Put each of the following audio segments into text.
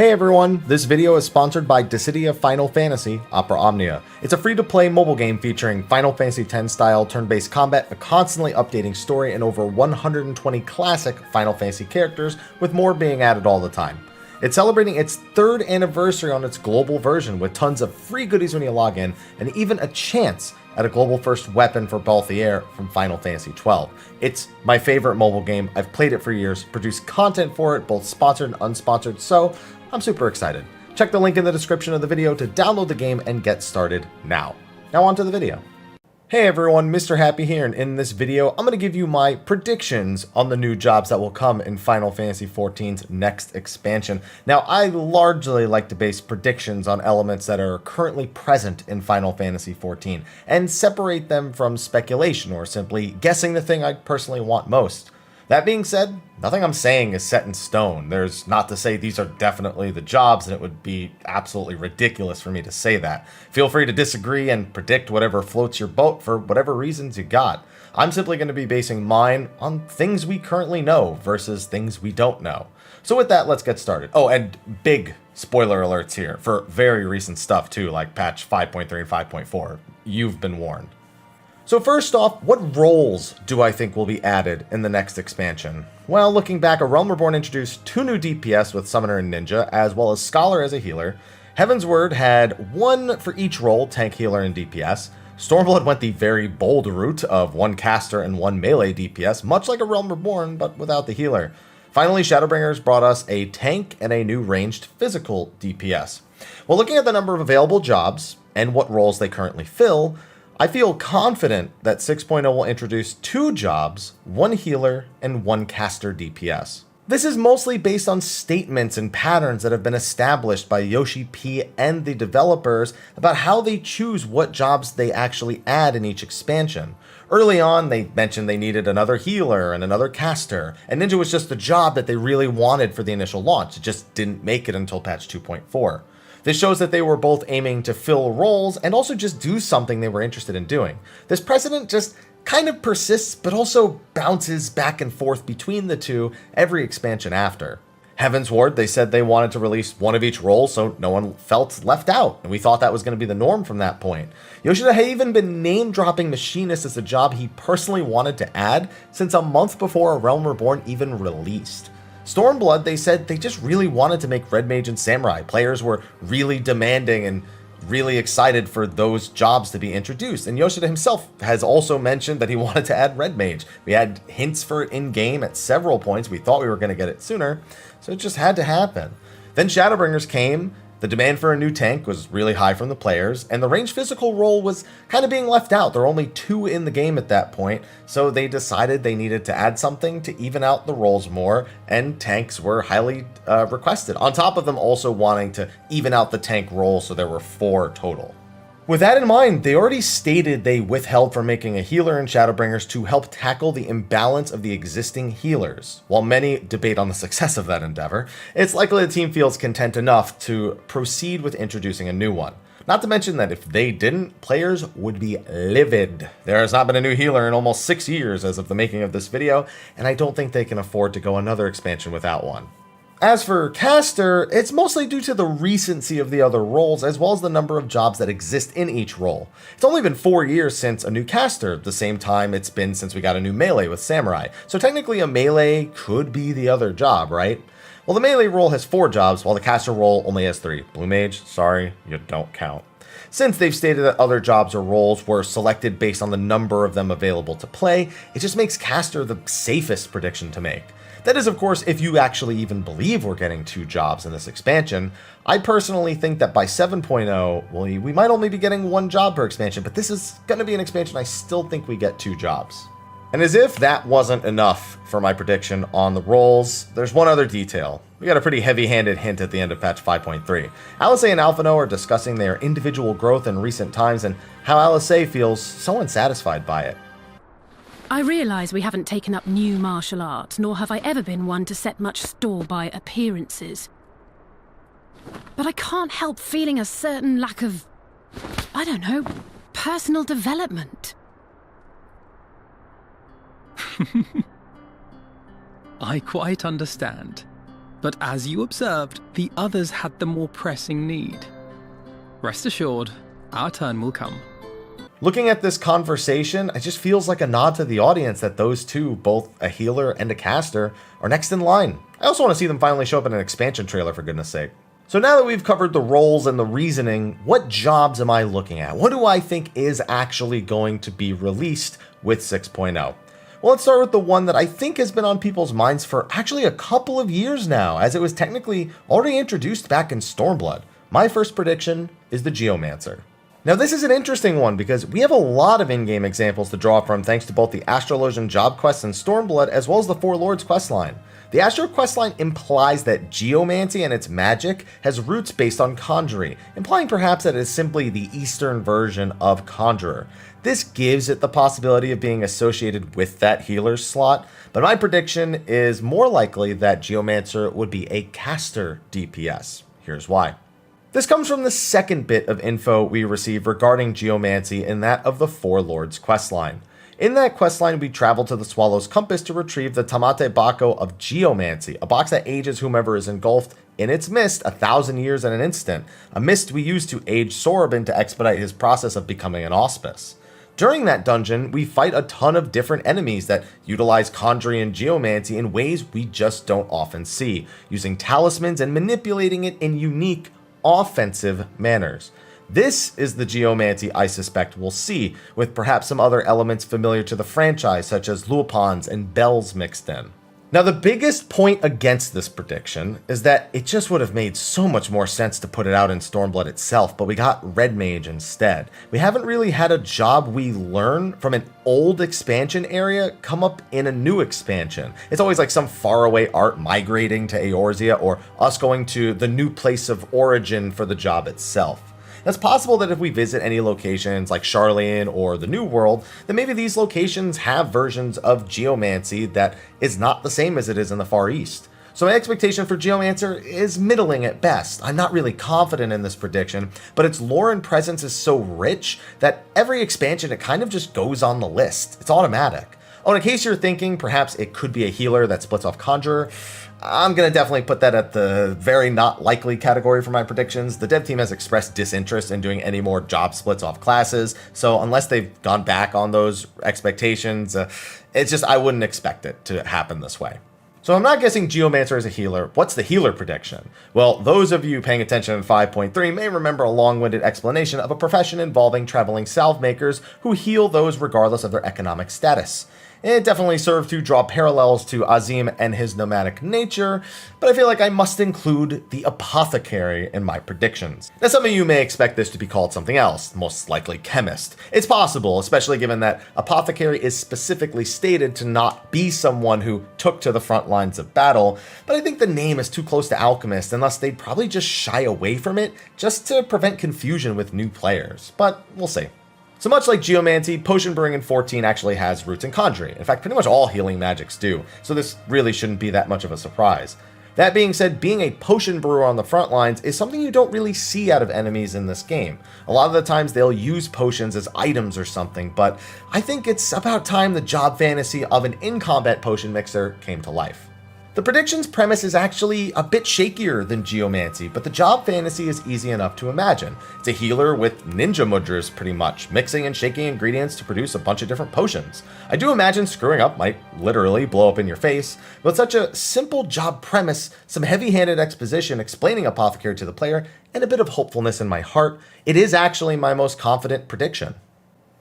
Hey everyone, this video is sponsored by Dissidia Final Fantasy Opera Omnia. It's a free-to-play mobile game featuring Final Fantasy X style turn-based combat, a constantly updating story, and over 120 classic Final Fantasy characters, with more being added all the time. It's celebrating its 3rd anniversary on its global version with tons of free goodies when you log in, and even a chance at a global first weapon for Balthier from Final Fantasy XII. It's my favorite mobile game. I've played it for years, produced content for it, both sponsored and unsponsored, so I'm super excited. Check the link in the description of the video to download the game and get started now. Now on to the video. Hey everyone, Mr. Happy here, and in this video, I'm going to give you my predictions on the new jobs that will come in Final Fantasy XIV's next expansion. Now, I largely like to base predictions on elements that are currently present in Final Fantasy XIV, and separate them from speculation or simply guessing the thing I personally want most. That being said, nothing I'm saying is set in stone. There's not to say these are definitely the jobs, and it would be absolutely ridiculous for me to say that. Feel free to disagree and predict whatever floats your boat for whatever reasons you got. I'm simply going to be basing mine on things we currently know versus things we don't know. So with that, let's get started. Oh, and big spoiler alerts here for very recent stuff too, like patch 5.3 and 5.4. You've been warned. So first off, what roles do I think will be added in the next expansion? Well, looking back, A Realm Reborn introduced 2 new DPS with Summoner and Ninja, as well as Scholar as a healer. Heaven's Word had 1 for each role, Tank, Healer, and DPS. Stormblood went the very bold route of 1 caster and 1 melee DPS, much like A Realm Reborn, but without the healer. Finally, Shadowbringers brought us a tank and a new ranged physical DPS. Well, looking at the number of available jobs and what roles they currently fill, I feel confident that 6.0 will introduce 2 jobs, 1 healer, and 1 caster DPS. This is mostly based on statements and patterns that have been established by Yoshi P and the developers about how they choose what jobs they actually add in each expansion. Early on, they mentioned they needed another healer and another caster, and Ninja was just the job that they really wanted for the initial launch. It just didn't make it until patch 2.4. This shows that they were both aiming to fill roles and also just do something they were interested in doing. This precedent just kind of persists, but also bounces back and forth between the two every expansion after. Heaven's Ward, they said they wanted to release 1 of each role so no one felt left out, and we thought that was going to be the norm from that point. Yoshida had even been name-dropping Machinist as a job he personally wanted to add since a month before A Realm Reborn even released. Stormblood, they said they just really wanted to make Red Mage and Samurai. Players were really demanding and really excited for those jobs to be introduced. And Yoshida himself has also mentioned that he wanted to add Red Mage. We had hints for it in-game at several points. We thought we were going to get it sooner, so it just had to happen. Then Shadowbringers came. The demand for a new tank was really high from the players, and the ranged physical role was kind of being left out. There were only 2 in the game at that point, so they decided they needed to add something to even out the roles more, and tanks were highly requested, on top of them also wanting to even out the tank role, so there were 4 total. With that in mind, they already stated they withheld from making a healer in Shadowbringers to help tackle the imbalance of the existing healers. While many debate on the success of that endeavor, it's likely the team feels content enough to proceed with introducing a new one. Not to mention that if they didn't, players would be livid. There has not been a new healer in almost 6 years as of the making of this video, and I don't think they can afford to go another expansion without one. As for caster, it's mostly due to the recency of the other roles as well as the number of jobs that exist in each role. It's only been 4 years since a new caster, the same time it's been since we got a new melee with Samurai, so technically a melee could be the other job, right? Well, the melee role has 4 jobs, while the caster role only has 3. Blue Mage, sorry, you don't count. Since they've stated that other jobs or roles were selected based on the number of them available to play, it just makes caster the safest prediction to make. That is, of course, if you actually even believe we're getting 2 jobs in this expansion. I personally think that by 7.0, well, we might only be getting 1 job per expansion, but this is going to be an expansion I still think we get 2 jobs. And as if that wasn't enough for my prediction on the roles, there's one other detail. We got a pretty heavy-handed hint at the end of patch 5.3. Alisei and Alphino are discussing their individual growth in recent times and how Alisei feels so unsatisfied by it. I realise we haven't taken up new martial arts, nor have I ever been one to set much store by appearances. But I can't help feeling a certain lack of, I don't know, personal development. I quite understand. But as you observed, the others had the more pressing need. Rest assured, our turn will come. Looking at this conversation, it just feels like a nod to the audience that those two, both a healer and a caster, are next in line. I also want to see them finally show up in an expansion trailer, for goodness sake. So now that we've covered the roles and the reasoning, what jobs am I looking at? What do I think is actually going to be released with 6.0? Well, let's start with the one that I think has been on people's minds for actually a couple of years now, as it was technically already introduced back in Stormblood. My first prediction is the Geomancer. Now this is an interesting one because we have a lot of in-game examples to draw from thanks to both the Astrologian job quests in Stormblood as well as the Four Lords questline. The Astro questline implies that Geomancy and its magic has roots based on Conjury, implying perhaps that it is simply the Eastern version of Conjurer. This gives it the possibility of being associated with that healer's slot, but my prediction is more likely that Geomancer would be a caster DPS. Here's why. This comes from the second bit of info we received regarding Geomancy in that of the Four Lords questline. In that questline, we travel to the Swallow's Compass to retrieve the Tamate Bako of Geomancy, a box that ages whomever is engulfed in its mist 1,000 years in an instant, a mist we use to age Sorobin to expedite his process of becoming an auspice. During that dungeon, we fight a ton of different enemies that utilize Conjuring and Geomancy in ways we just don't often see, using talismans and manipulating it in unique, offensive manners. This is the Geomancy I suspect we'll see, with perhaps some other elements familiar to the franchise such as Luopons and bells mixed in. Now the biggest point against this prediction is that it just would have made so much more sense to put it out in Stormblood itself, but we got Red Mage instead. We haven't really had a job we learn from an old expansion area come up in a new expansion. It's always like some faraway art migrating to Eorzea or us going to the new place of origin for the job itself. It's possible that if we visit any locations like Sharlayan or the New World, then maybe these locations have versions of Geomancy that is not the same as it is in the Far East. So my expectation for Geomancer is middling at best. I'm not really confident in this prediction, but its lore and presence is so rich that every expansion it kind of just goes on the list. It's automatic. Oh, in case you're thinking perhaps it could be a healer that splits off Conjurer, I'm going to definitely put that at the very not likely category for my predictions. The dev team has expressed disinterest in doing any more job splits off classes, so unless they've gone back on those expectations, it's just I wouldn't expect it to happen this way. So I'm not guessing Geomancer is a healer. What's the healer prediction? Well, those of you paying attention in 5.3 may remember a long-winded explanation of a profession involving traveling salve makers who heal those regardless of their economic status. It definitely served to draw parallels to Azim and his nomadic nature, but I feel like I must include the Apothecary in my predictions. Now some of you may expect this to be called something else, most likely chemist. It's possible, especially given that Apothecary is specifically stated to not be someone who took to the front lines of battle, but I think the name is too close to alchemist and thus they'd probably just shy away from it just to prevent confusion with new players, but we'll see. So much like Geomancy, potion brewing in 14 actually has roots in Conjuring. In fact, pretty much all healing magics do, so this really shouldn't be that much of a surprise. That being said, being a potion brewer on the front lines is something you don't really see out of enemies in this game. A lot of the times they'll use potions as items or something, but I think it's about time the job fantasy of an in-combat potion mixer came to life. The prediction's premise is actually a bit shakier than Geomancy, but the job fantasy is easy enough to imagine. It's a healer with ninja mudras pretty much, mixing and shaking ingredients to produce a bunch of different potions. I do imagine screwing up might literally blow up in your face, but such a simple job premise, some heavy-handed exposition explaining Apothecary to the player, and a bit of hopefulness in my heart, it is actually my most confident prediction.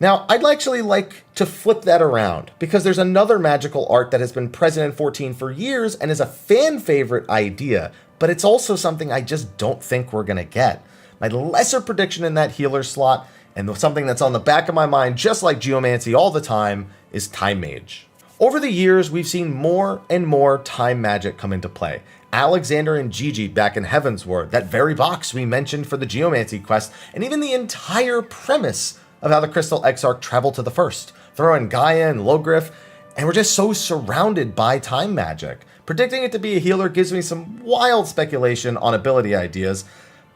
Now, I'd actually like to flip that around, because there's another magical art that has been present in 14 for years and is a fan favorite idea, but it's also something I just don't think we're going to get. My lesser prediction in that healer slot, and something that's on the back of my mind just like Geomancy all the time, is Time Mage. Over the years, we've seen more and more time magic come into play. Alexander and Gigi back in Heavensward, that very box we mentioned for the Geomancy quest, and even the entire premise of how the Crystal Exarch traveled to the First. Throw in Gaia and Logriff, and we're just so surrounded by time magic. Predicting it to be a healer gives me some wild speculation on ability ideas,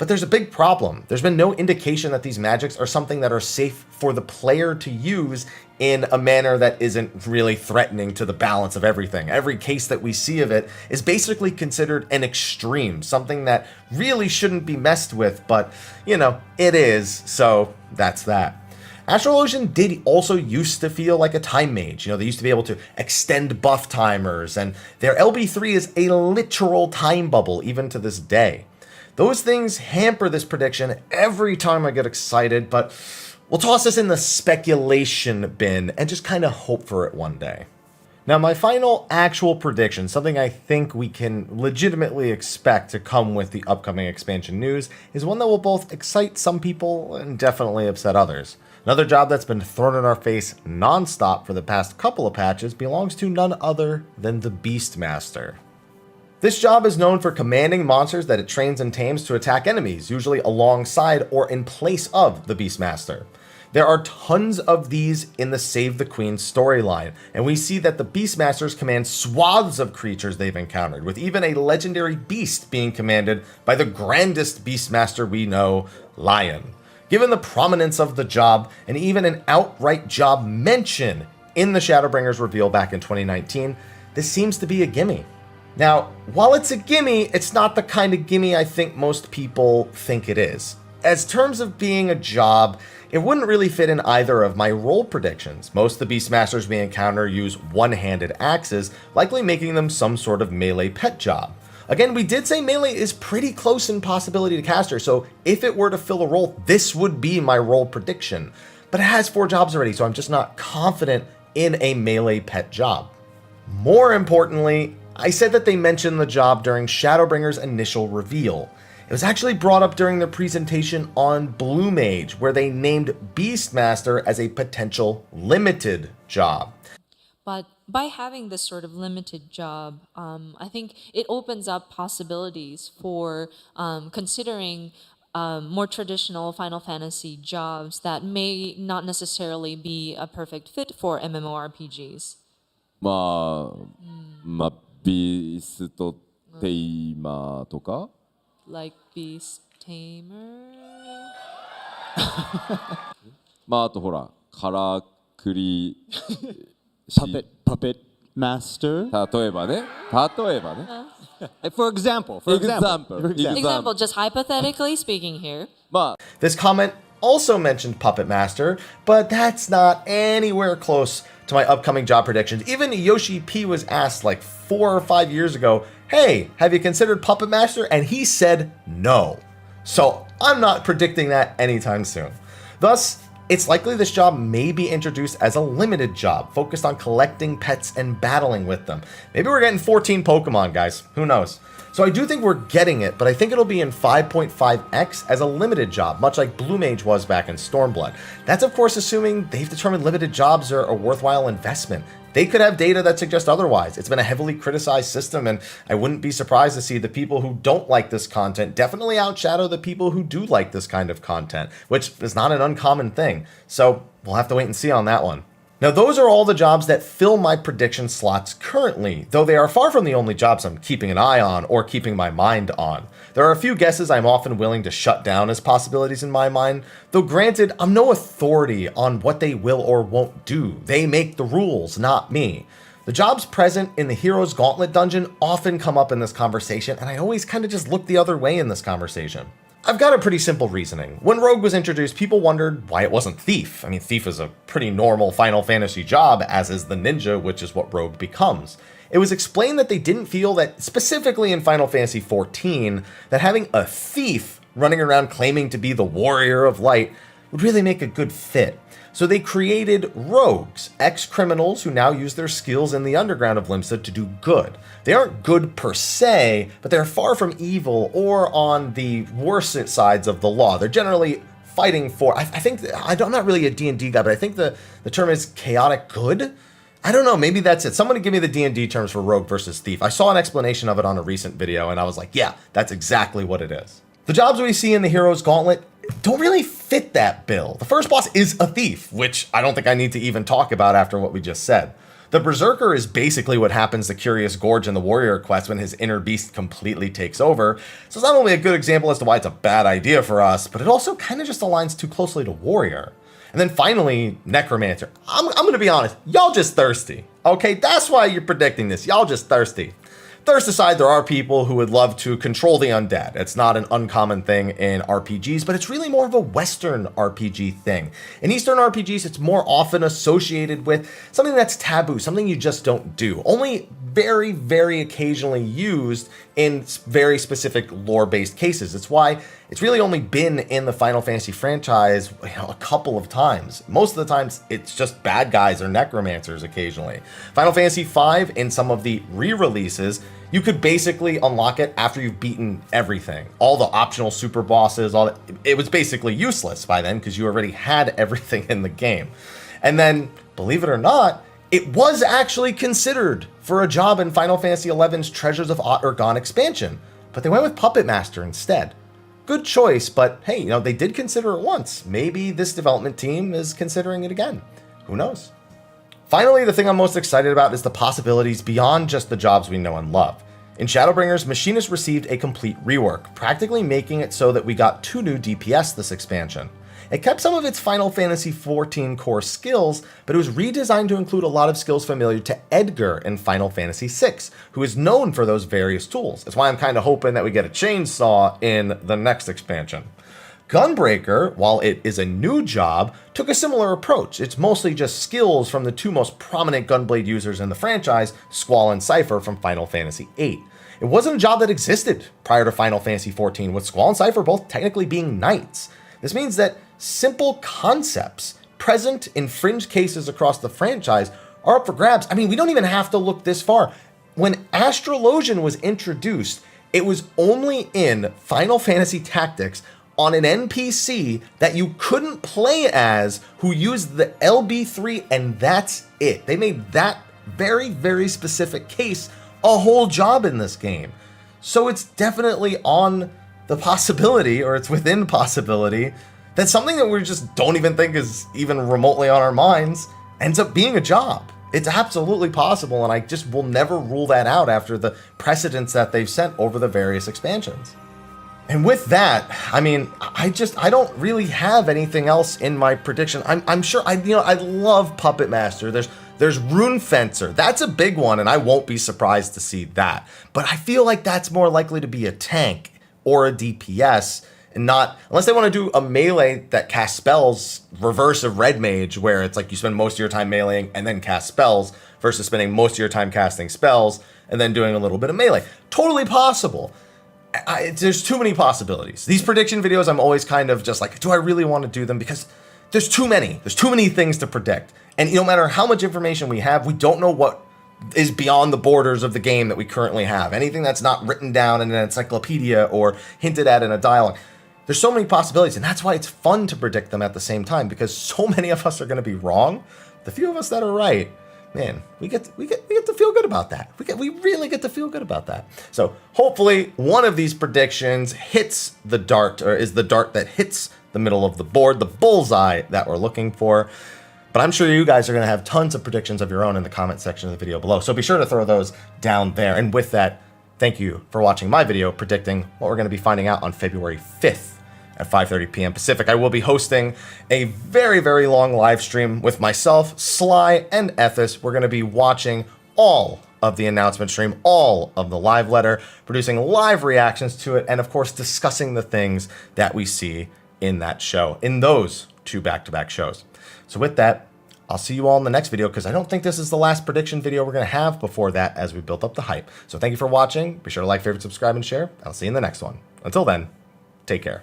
But there's a big problem. There's been no indication that these magics are something that are safe for the player to use in a manner that isn't really threatening to the balance of everything. Every case that we see of it is basically considered an extreme, something that really shouldn't be messed with, but, you know, it is, so that's that. Astrologian did also used to feel like a time mage. You know, they used to be able to extend buff timers, and their LB3 is a literal time bubble even to this day. Those things hamper this prediction every time I get excited, but we'll toss this in the speculation bin and just kind of hope for it one day. Now, my final actual prediction, something I think we can legitimately expect to come with the upcoming expansion news, is one that will both excite some people and definitely upset others. Another job that's been thrown in our face non-stop for the past couple of patches belongs to none other than the Beastmaster. This job is known for commanding monsters that it trains and tames to attack enemies, usually alongside or in place of the Beastmaster. There are tons of these in the Save the Queen storyline, and we see that the Beastmasters command swaths of creatures they've encountered, with even a legendary beast being commanded by the grandest Beastmaster we know, Lion. Given the prominence of the job, and even an outright job mention in the Shadowbringers reveal back in 2019, this seems to be a gimme. Now, while it's a gimme, it's not the kind of gimme I think most people think it is. As terms of being a job, it wouldn't really fit in either of my role predictions. Most of the Beastmasters we encounter use one-handed axes, likely making them some sort of melee pet job. Again, we did say melee is pretty close in possibility to caster, so if it were to fill a role, this would be my role prediction. But it has 4 jobs already, so I'm just not confident in a melee pet job. More importantly, I said that they mentioned the job during Shadowbringer's initial reveal. It was actually brought up during the presentation on Blue Mage, where they named Beastmaster as a potential limited job. But by having this sort of limited job, I think it opens up possibilities for considering more traditional Final Fantasy jobs that may not necessarily be a perfect fit for MMORPGs. ビーストテイマーとか Like Beast Tamer? あとほらからくり Puppet Master. 例えばね For example. Example, just hypothetically speaking here. This comment also mentioned Puppet Master, but that's not anywhere close to my upcoming job predictions. Even Yoshi P was asked like 4 or 5 years ago, hey, have you considered Puppet Master? And he said no. So I'm not predicting that anytime soon. Thus, it's likely this job may be introduced as a limited job, focused on collecting pets and battling with them. Maybe we're getting 14 Pokemon, guys. Who knows? So I do think we're getting it, but I think it'll be in 5.5x as a limited job, much like Blue Mage was back in Stormblood. That's of course assuming they've determined limited jobs are a worthwhile investment. They could have data that suggests otherwise. It's been a heavily criticized system, and I wouldn't be surprised to see the people who don't like this content definitely outshadow the people who do like this kind of content, which is not an uncommon thing. So we'll have to wait and see on that one. Now, those are all the jobs that fill my prediction slots currently, though they are far from the only jobs I'm keeping an eye on or keeping my mind on. There are a few guesses I'm often willing to shut down as possibilities in my mind, though granted, I'm no authority on what they will or won't do. They make the rules, not me. The jobs present in the Hero's Gauntlet dungeon often come up in this conversation, and I always kind of just look the other way in this conversation. I've got a pretty simple reasoning. When Rogue was introduced, people wondered why it wasn't Thief. I mean, Thief is a pretty normal Final Fantasy job, as is the Ninja, which is what Rogue becomes. It was explained that they didn't feel that, specifically in Final Fantasy XIV, that having a thief running around claiming to be the Warrior of Light would really make a good fit. So they created rogues, ex-criminals who now use their skills in the underground of Limsa to do good. They aren't good per se, but they're far from evil or on the worst sides of the law. They're generally fighting for, I'm not really a D&D guy, but I think the term is chaotic good? I don't know, maybe that's it. Somebody give me the D&D terms for rogue versus thief. I saw an explanation of it on a recent video, and I was like, yeah, that's exactly what it is. The jobs we see in the Hero's Gauntlet don't really fit that bill. The first boss is a thief, which I don't think I need to even talk about after what we just said. The Berserker is basically what happens to Curious Gorge in the Warrior quest when his inner beast completely takes over. So it's not only a good example as to why it's a bad idea for us, but it also kind of just aligns too closely to Warrior. And then finally, Necromancer. I'm going to be honest, y'all just thirsty. Okay, that's why you're predicting this. Y'all just thirsty. Thirst aside, there are people who would love to control the undead. It's not an uncommon thing in RPGs, but it's really more of a Western RPG thing. In Eastern RPGs, it's more often associated with something that's taboo, something you just don't do. Only very, very occasionally used in very specific lore-based cases. It's why it's really only been in the Final Fantasy franchise, a couple of times. Most of the times, it's just bad guys or necromancers occasionally. Final Fantasy V, in some of the re-releases, you could basically unlock it after you've beaten everything. All the optional super bosses, all that. It was basically useless by then because you already had everything in the game. And then, believe it or not, it was actually considered for a job in Final Fantasy XI's Treasures of Aht-Urgon expansion, but they went with Puppet Master instead. Good choice, but hey, they did consider it once. Maybe this development team is considering it again. Who knows? Finally, the thing I'm most excited about is the possibilities beyond just the jobs we know and love. In Shadowbringers, Machinist received a complete rework, practically making it so that we got 2 new DPS this expansion. It kept some of its Final Fantasy XIV core skills, but it was redesigned to include a lot of skills familiar to Edgar in Final Fantasy VI, who is known for those various tools. That's why I'm kind of hoping that we get a chainsaw in the next expansion. Gunbreaker, while it is a new job, took a similar approach. It's mostly just skills from the 2 most prominent Gunblade users in the franchise, Squall and Cypher from Final Fantasy VIII. It wasn't a job that existed prior to Final Fantasy XIV, with Squall and Cypher both technically being knights. This means that simple concepts present in fringe cases across the franchise are up for grabs. I mean, we don't even have to look this far. When Astrologian was introduced, it was only in Final Fantasy Tactics on an NPC that you couldn't play as, who used the LB3, and that's it. They made that very, very specific case a whole job in this game. So it's definitely on the possibility, or it's within possibility, that something that we just don't even think is even remotely on our minds ends up being a job. It's absolutely possible, and I just will never rule that out after the precedents that they've set over the various expansions. And with that, I mean, I don't really have anything else in my prediction. I'm sure I love Puppet Master. There's Rune Fencer. That's a big one, and I won't be surprised to see that. But I feel like that's more likely to be a tank or a DPS, and not, unless they want to do a melee that casts spells, reverse of Red Mage, where it's like you spend most of your time meleeing and then cast spells, versus spending most of your time casting spells and then doing a little bit of melee. Totally possible. There's too many possibilities. These prediction videos, I'm always kind of just like, do I really want to do them? Because there's too many. There's too many things to predict. And no matter how much information we have, we don't know what is beyond the borders of the game that we currently have. Anything that's not written down in an encyclopedia or hinted at in a dialogue. There's so many possibilities, and that's why it's fun to predict them at the same time, because so many of us are going to be wrong. The few of us that are right, man, we get to feel good about that. We really get to feel good about that. So hopefully one of these predictions hits the dart, or is the dart that hits the middle of the board, the bullseye that we're looking for. But I'm sure you guys are going to have tons of predictions of your own in the comment section of the video below. So be sure to throw those down there. And with that, thank you for watching my video predicting what we're going to be finding out on February 5th. At 5:30 p.m. Pacific. I will be hosting a very, very long live stream with myself, Sly, and Ethis. We're going to be watching all of the announcement stream, all of the live letter, producing live reactions to it, and of course discussing the things that we see in that show, in those 2 back-to-back shows. So with that, I'll see you all in the next video, because I don't think this is the last prediction video we're going to have before that, as we build up the hype. So thank you for watching. Be sure to like, favorite, subscribe, and share. I'll see you in the next one. Until then, take care.